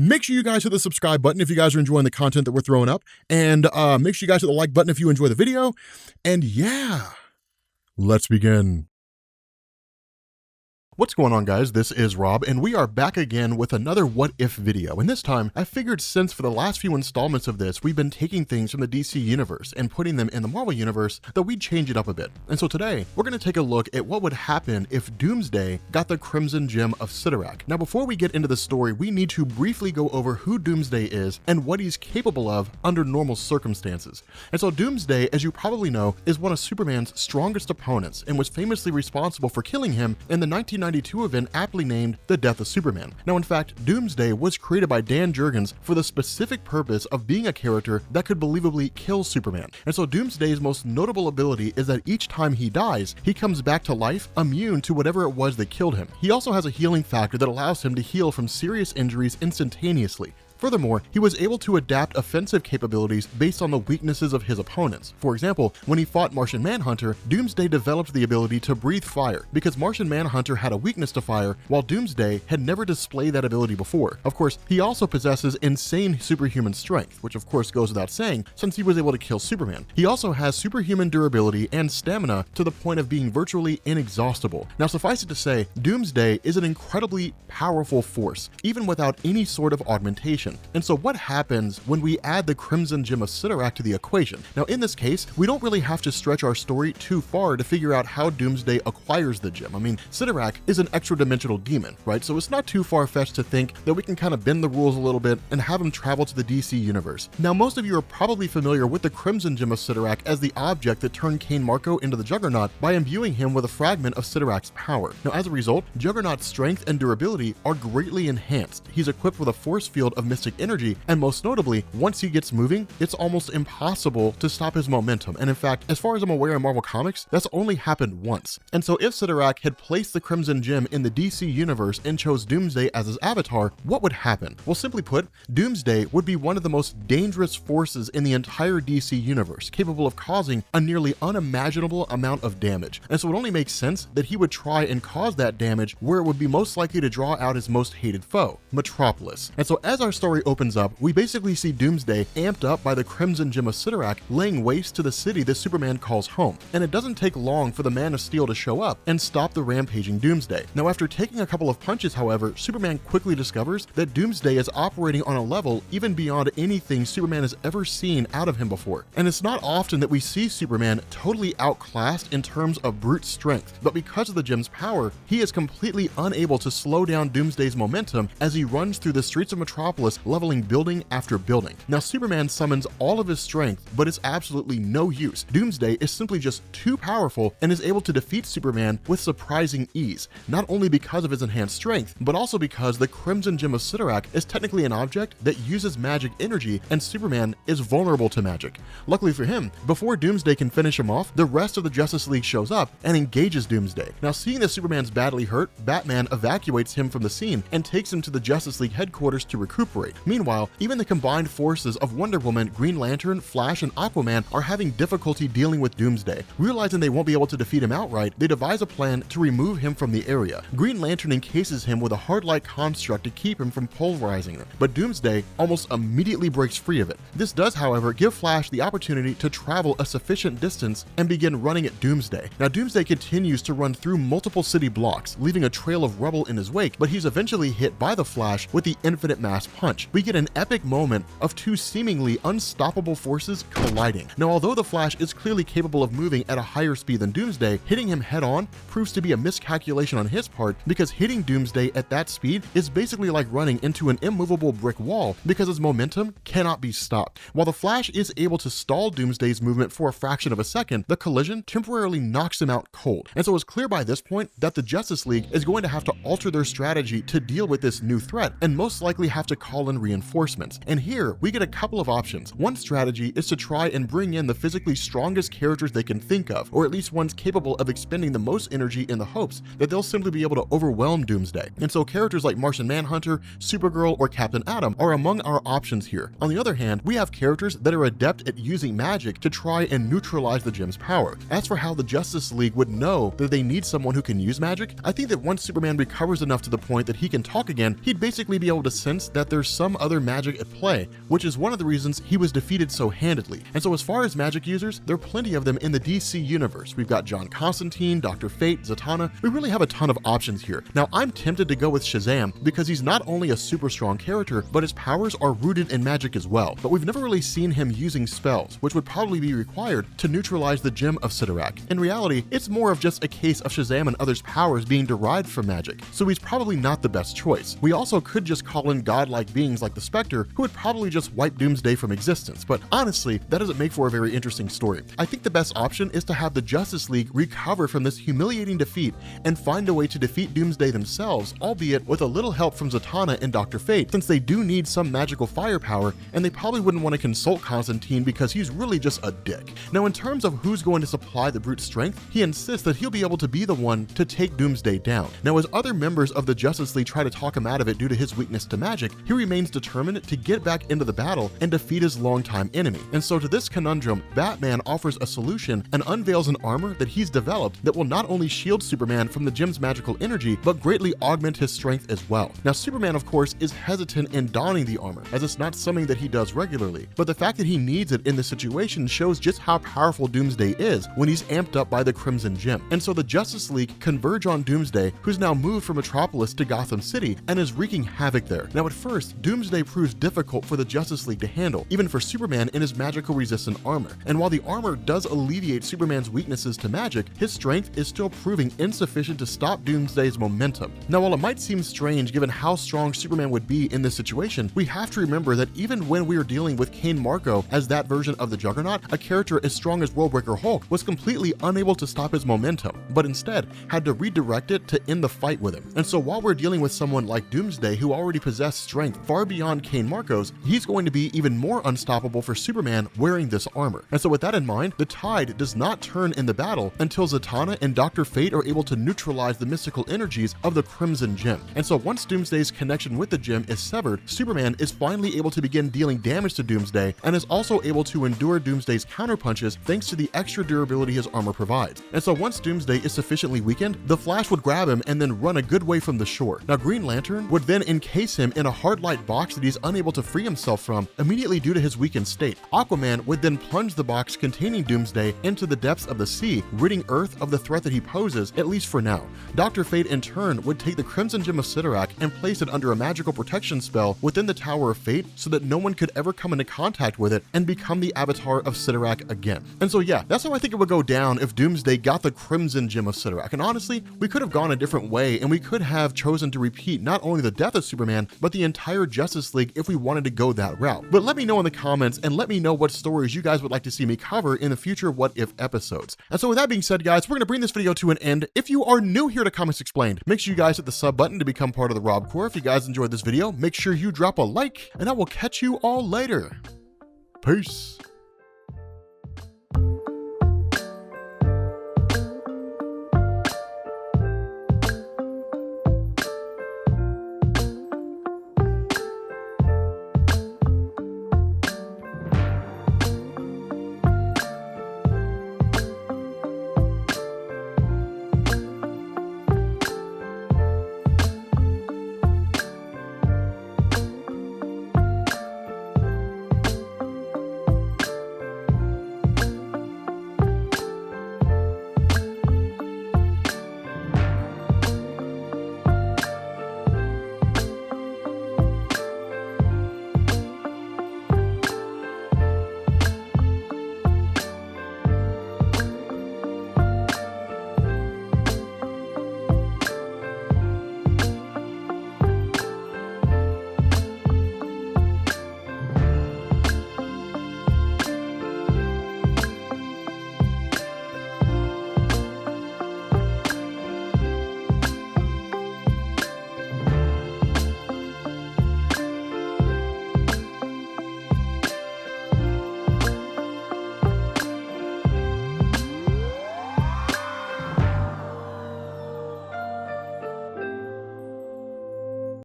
Make sure you guys hit the subscribe button if you guys are enjoying the content that we're throwing up. And make sure you guys hit the like button if you enjoy the video. And yeah, let's begin. What's going on, guys? This is Rob, and we are back again with another What If video. And this time, I figured since for the last few installments of this, we've been taking things from the DC universe and putting them in the Marvel universe, that we'd change it up a bit. And so today, we're going to take a look at what would happen if Doomsday got the Crimson Gem of Cyttorak. Now, before we get into the story, we need to briefly go over who Doomsday is and what he's capable of under normal circumstances. And so Doomsday, as you probably know, is one of Superman's strongest opponents and was famously responsible for killing him in the 1992 event aptly named The Death of Superman. Now, in fact, Doomsday was created by Dan Jurgens for the specific purpose of being a character that could believably kill Superman. And so Doomsday's most notable ability is that each time he dies, he comes back to life immune to whatever it was that killed him. He also has a healing factor that allows him to heal from serious injuries instantaneously. Furthermore, he was able to adapt offensive capabilities based on the weaknesses of his opponents. For example, when he fought Martian Manhunter, Doomsday developed the ability to breathe fire because Martian Manhunter had a weakness to fire, while Doomsday had never displayed that ability before. Of course, he also possesses insane superhuman strength, which of course goes without saying since he was able to kill Superman. He also has superhuman durability and stamina to the point of being virtually inexhaustible. Now, suffice it to say, Doomsday is an incredibly powerful force, even without any sort of augmentation. And so what happens when we add the Crimson Gem of Cyttorak to the equation? Now, in this case, we don't really have to stretch our story too far to figure out how Doomsday acquires the gem. I mean, Cyttorak is an extra-dimensional demon, right? So it's not too far-fetched to think that we can kind of bend the rules a little bit and have him travel to the DC universe. Now, most of you are probably familiar with the Crimson Gem of Cyttorak as the object that turned Cain Marko into the Juggernaut by imbuing him with a fragment of Cyttorak's power. Now, as a result, Juggernaut's strength and durability are greatly enhanced. He's equipped with a force field of mystic energy, and most notably, once he gets moving, it's almost impossible to stop his momentum. And in fact, as far as I'm aware in Marvel Comics, that's only happened once. And so if Cyttorak had placed the Crimson Gem in the DC universe and chose Doomsday as his avatar, what would happen? Well, simply put, Doomsday would be one of the most dangerous forces in the entire DC universe, capable of causing a nearly unimaginable amount of damage. And so it only makes sense that he would try and cause that damage where it would be most likely to draw out his most hated foe, Metropolis. And so as our story opens up, we basically see Doomsday amped up by the Crimson Gem of Cyttorak laying waste to the city that Superman calls home. And it doesn't take long for the Man of Steel to show up and stop the rampaging Doomsday. Now, after taking a couple of punches, however, Superman quickly discovers that Doomsday is operating on a level even beyond anything Superman has ever seen out of him before. And it's not often that we see Superman totally outclassed in terms of brute strength, but because of the gem's power, he is completely unable to slow down Doomsday's momentum as he runs through the streets of Metropolis, leveling building after building. Now, Superman summons all of his strength, but it's absolutely no use. Doomsday is simply just too powerful and is able to defeat Superman with surprising ease, not only because of his enhanced strength, but also because the Crimson Gem of Cyttorak is technically an object that uses magic energy, and Superman is vulnerable to magic. Luckily for him, before Doomsday can finish him off, the rest of the Justice League shows up and engages Doomsday. Now, seeing that Superman's badly hurt, Batman evacuates him from the scene and takes him to the Justice League headquarters to recuperate. Meanwhile, even the combined forces of Wonder Woman, Green Lantern, Flash, and Aquaman are having difficulty dealing with Doomsday. Realizing they won't be able to defeat him outright, they devise a plan to remove him from the area. Green Lantern encases him with a hard-like construct to keep him from pulverizing him, but Doomsday almost immediately breaks free of it. This does, however, give Flash the opportunity to travel a sufficient distance and begin running at Doomsday. Now, Doomsday continues to run through multiple city blocks, leaving a trail of rubble in his wake, but he's eventually hit by the Flash with the Infinite Mass Punch. We get an epic moment of two seemingly unstoppable forces colliding. Now, although the Flash is clearly capable of moving at a higher speed than Doomsday, hitting him head-on proves to be a miscalculation on his part, because hitting Doomsday at that speed is basically like running into an immovable brick wall because his momentum cannot be stopped. While the Flash is able to stall Doomsday's movement for a fraction of a second, the collision temporarily knocks him out cold. And so it's clear by this point that the Justice League is going to have to alter their strategy to deal with this new threat, and most likely have to call in reinforcements. And here we get a couple of options. One strategy is to try and bring in the physically strongest characters they can think of, or at least ones capable of expending the most energy in the hopes that they'll simply be able to overwhelm Doomsday. And so characters like Martian Manhunter, Supergirl, or Captain Atom are among our options here. On the other hand, we have characters that are adept at using magic to try and neutralize the gem's power. As for how the Justice League would know that they need someone who can use magic, I think that once Superman recovers enough to the point that he can talk again, he'd basically be able to sense that there's some other magic at play, which is one of the reasons he was defeated so handedly. And so as far as magic users, there are plenty of them in the DC universe. We've got John Constantine, Dr. Fate, Zatanna. We really have a ton of options here. Now, I'm tempted to go with Shazam because he's not only a super strong character, but his powers are rooted in magic as well. But we've never really seen him using spells, which would probably be required to neutralize the Gem of Sidorak. In reality, it's more of just a case of Shazam and others' powers being derived from magic, so he's probably not the best choice. We also could just call in godlike beings like the Spectre, who would probably just wipe Doomsday from existence, but honestly, that doesn't make for a very interesting story. I think the best option is to have the Justice League recover from this humiliating defeat and find a way to defeat Doomsday themselves, albeit with a little help from Zatanna and Dr. Fate, since they do need some magical firepower, and they probably wouldn't want to consult Constantine because he's really just a dick. Now, in terms of who's going to supply the brute's strength, he insists that he'll be able to be the one to take Doomsday down. Now, as other members of the Justice League try to talk him out of it due to his weakness to magic, he remains determined to get back into the battle and defeat his longtime enemy. And so to this conundrum, Batman offers a solution and unveils an armor that he's developed that will not only shield Superman from the gem's magical energy, but greatly augment his strength as well. Now, Superman, of course, is hesitant in donning the armor, as it's not something that he does regularly, but the fact that he needs it in this situation shows just how powerful Doomsday is when he's amped up by the Crimson Gem. And so the Justice League converge on Doomsday, who's now moved from Metropolis to Gotham City and is wreaking havoc there. Now, at first, Doomsday proves difficult for the Justice League to handle, even for Superman in his magical resistant armor. And while the armor does alleviate Superman's weaknesses to magic, his strength is still proving insufficient to stop Doomsday's momentum. Now, while it might seem strange given how strong Superman would be in this situation, we have to remember that even when we are dealing with Cain Marko as that version of the Juggernaut, a character as strong as Worldbreaker Hulk was completely unable to stop his momentum, but instead had to redirect it to end the fight with him. And so while we're dealing with someone like Doomsday who already possessed strength far beyond Cain Marko's, he's going to be even more unstoppable for Superman wearing this armor. And so with that in mind, the tide does not turn in the battle until Zatanna and Dr. Fate are able to neutralize the mystical energies of the Crimson Gem. And so once Doomsday's connection with the gem is severed, Superman is finally able to begin dealing damage to Doomsday and is also able to endure Doomsday's counterpunches thanks to the extra durability his armor provides. And so once Doomsday is sufficiently weakened, the Flash would grab him and then run a good way from the shore. Now, Green Lantern would then encase him in a hard light box that he's unable to free himself from immediately due to his weakened state. Aquaman would then plunge the box containing Doomsday into the depths of the sea, ridding Earth of the threat that he poses, at least for now. Dr. Fate in turn would take the Crimson Gem of Sidorak and place it under a magical protection spell within the Tower of Fate so that no one could ever come into contact with it and become the avatar of Sidorak again. And so yeah, that's how I think it would go down if Doomsday got the Crimson Gem of Sidorak. And honestly, we could have gone a different way and we could have chosen to repeat not only the death of Superman, but the entire Justice League if we wanted to go that route. But let me know in the comments and let me know what stories you guys would like to see me cover in the future What If episodes. And so with that being said, guys, we're going to bring this video to an end. If you are new here to Comics Explained, make sure you guys hit the sub button to become part of the Rob Corps. If you guys enjoyed this video, make sure you drop a like, and I will catch you all later. Peace.